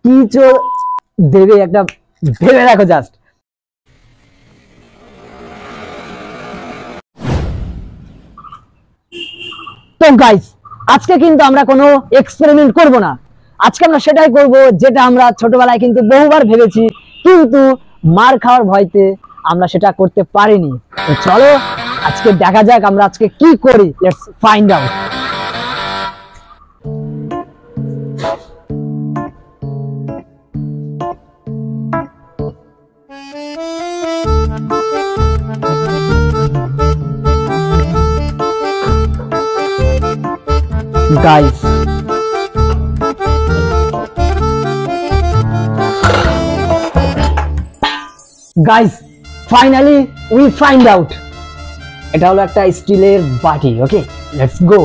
কি দেবে একটা ভেবে দেখো জাস্ট। তো গাইস আজকে কিন্তু আমরা কোনো এক্সপেরিমেন্ট করব না, আজকে আমরা সেটাই করব যেটা আমরা ছোটবেলায় কিন্তু বহুবার ভেবেছি, কিন্তু মার খাওয়ার ভয়তে আমরা সেটা করতে পারিনি। তো চলো আজকে দেখা যাক আমরা আজকে কি করি, let's find out. Guys, finally we find out. এটা হলো একটা স্টিলের বাটি। ওকে, লেটস গো।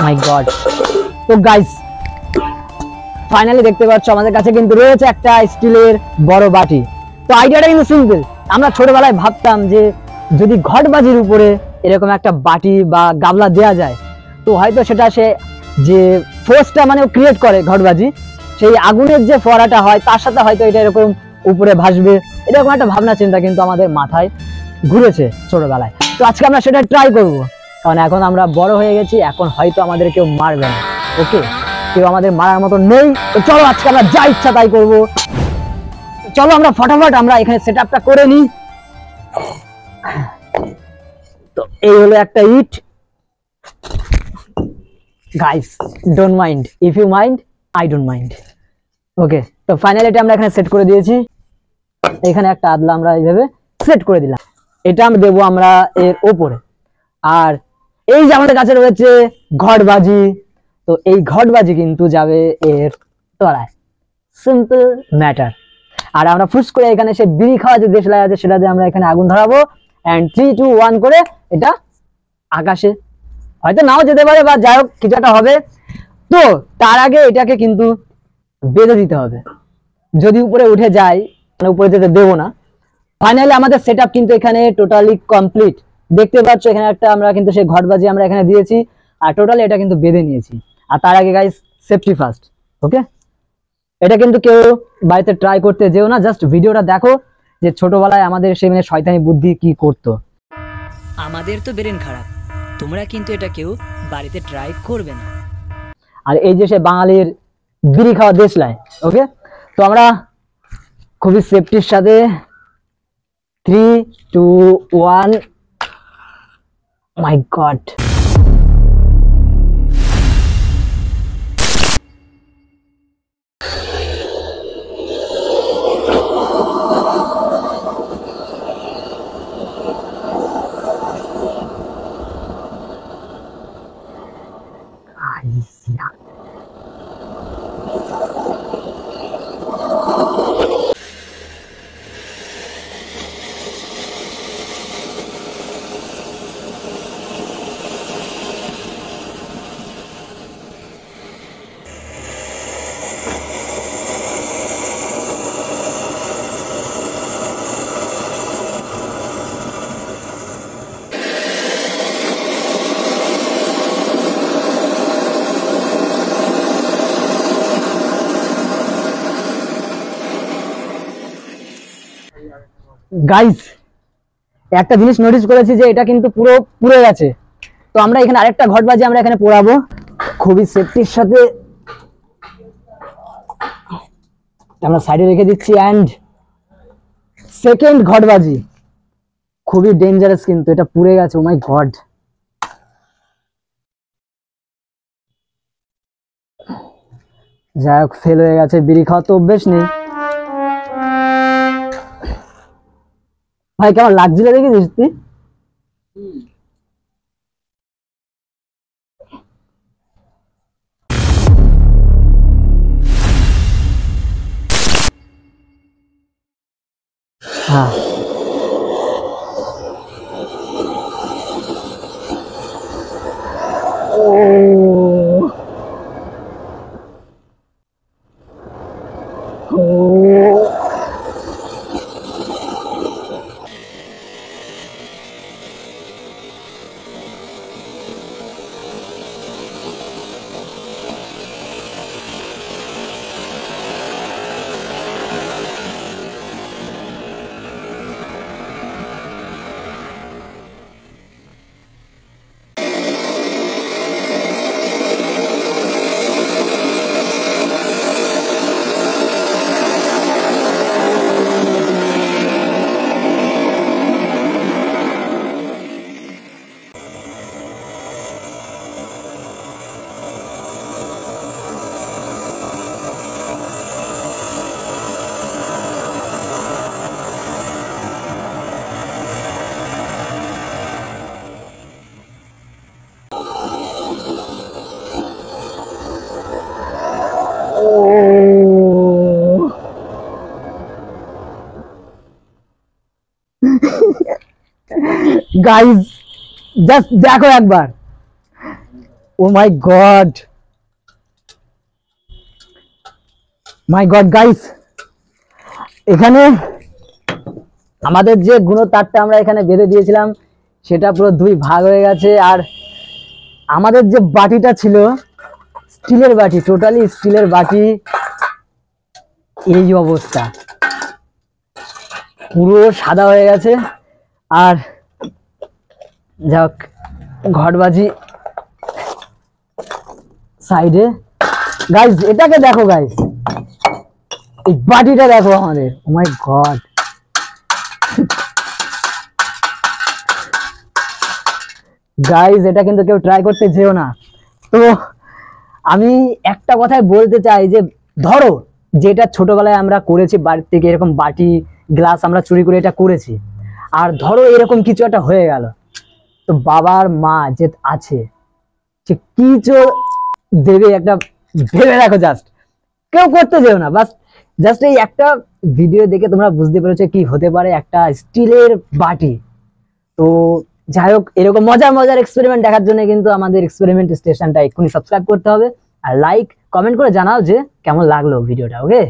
My god. তো গাইস ফাইনালি দেখতে পাচ্ছ আমাদের কাছে কিন্তু রয়েছে একটা স্টিলের বড় বাটি। তো আইডিয়াটা কিন্তু সিম্পল। আমরা ছোটবেলায় ভাবতাম যে যদি ঘটবাজির উপরে এরকম একটা বাটি বা গামলা দেয়া যায়, তো হয়তো সেটা সে যে ফোর্সটা মানে ক্রিয়েট করে ঘটবাজি, সেই আগুনের যে ফোয়ারাটা হয় তার সাথে হয়তো এটা এরকম উপরে ভাসবে, এরকম একটা ভাবনা চিন্তা কিন্তু আমাদের মাথায় ঘুরেছে ছোটবেলায়। তো আজকে আমরা সেটা ট্রাই করব, কারণ এখন আমরা বড় হয়ে গেছি, এখন হয়তো আমাদের কেউ মারবে না। ওকে, কেউ আমাদের মারার মতো নেই। তো চলো আজকে আমরা যা ইচ্ছা তাই করবো। চলো আমরা ফটাফট আমরা এখানে সেটআপটা করে নিই। তো এই হলো একটা ইট। Guys don't mind, if you mind I don't mind. Okay, তো ফাইনালি এটা আমরা এখানে সেট করে দিয়েছি। এখানে একটা আদলা আমরা এইভাবে সেট করে দিলাম, এটা আমি দেবো আমরা এর ওপরে। আর এই যে আমাদের কাছে রয়েছে ঘটবাজি, তো এই ঘটবাজি কিন্তু যাবে এর তলায়, সিম্পল ম্যাটার। আর আমরা ফুস করে এখানে সে বিড়ি খাওয়া যে দেশলাই আছে সেটা দিয়ে আমরা এখানে আগুন ধরাবো, এন্ড 3 2 1 করে এটা আকাশে হয়তো নাও যেতে পারে বা যাই হোক কিছু একটা হবে। তো তার আগে এটাকে কিন্তু বেঁধে দিতে হবে, যদি উপরে উঠে যায় মানে উপরে যেতে দেবো না। ফাইনালি আমাদের সেটআপ কিন্তু এখানে টোটালি কমপ্লিট। দেখতে পাচ্ছ এখানে একটা আমরা কিন্তু সেই ঘটবাজি আমরা এখানে দিয়েছি, আর টোটালি এটা কিন্তু বেঁধে নিয়েছি। আর তার আগে গাইস সেফটি ফার্স্ট। ওকে, এটা কিন্তু কেউ বাড়িতে ট্রাই করতে যেও না, জাস্ট ভিডিওটা দেখো যে ছোটবেলায় আমাদের সেই মানে শয়তানি বুদ্ধি কি করতো। আমাদের তো ব্রেন খারাপ, তোমরা কিন্তু এটা কেউ বাড়িতে ট্রাই করবে না। আর এই যে সে বাঙালির বিড়ি খাওয়া দেশলাই। ওকে, তো আমরা খুবই সেফটির সাথে 3 2 1। মাই গড, গাইস একটা জিনিস নোটিস করেছি যে এটা কিন্তু পুরো পুড়ে গেছে। তো আমরা এখানে আরেকটা ঘটবাজি আমরা এখানে পোড়াবো খুবই সেফটির সাথে। আমরা সাইডে রেখে দিচ্ছি। এন্ড সেকেন্ড ঘটবাজি খুবই ডেঞ্জারাস, কিন্তু এটা পুড়ে গেছে। ও মাই গড, যাই হোক ফেল হয়ে গেছে। বিড়ি খাওয়া তো অভ্যেস নেই। ভাই কেমন লাগছিল দেখেছিস তুই? হ্যাঁ, গাইজ জাস্ট দেখো একবার, ও মাই গড, গাইস, এখানে আমাদের যে গুঁড়ো তারটা আমরা এখানে বেঁধে দিয়েছিলাম সেটা পুরো দুই ভাগ হয়ে গেছে। আর আমাদের যে বাটিটা ছিল স্টিলের বাটি, টোটালি স্টিলের বাটি, এই অবস্থা, পুরো সাদা হয়ে গেছে। আর যাক, ঘটবাজি সাইডে। গাইজ এটাকে দেখো গাইজ, এই বাটিটা দেখো আমাদের, ও মাই গড। গাইজ এটা কিন্তু কেউ ট্রাই করতে যেও না। তো আমি একটা কথাই বলতে চাই যে ধরো যেটা ছোটবেলায় আমরা করেছি বাড়ির থেকে এরকম বাটি গ্লাস আমরা চুরি করে এটা করেছি, আর ধরো এরকম কিছু একটা হয়ে গেল, তো বাবার মা যে আছে সে কিছু দেবে একটা, ভেবে রাখো। জাস্ট কেউ করতে যেও না, বাস জাস্ট এই একটা ভিডিও দেখে তোমরা বুঝতে পেরেছো কি হতে পারে একটা স্টিলের বাটি। তো যাই হোক, এরকম মজার মজার এক্সপেরিমেন্ট দেখার জন্য কিন্তু আমাদের এক্সপেরিমেন্ট স্টেশনটা এক্ষুনি সাবস্ক্রাইব করতে হবে, আর লাইক কমেন্ট করে জানাও যে কেমন লাগলো ভিডিওটা। ওকে।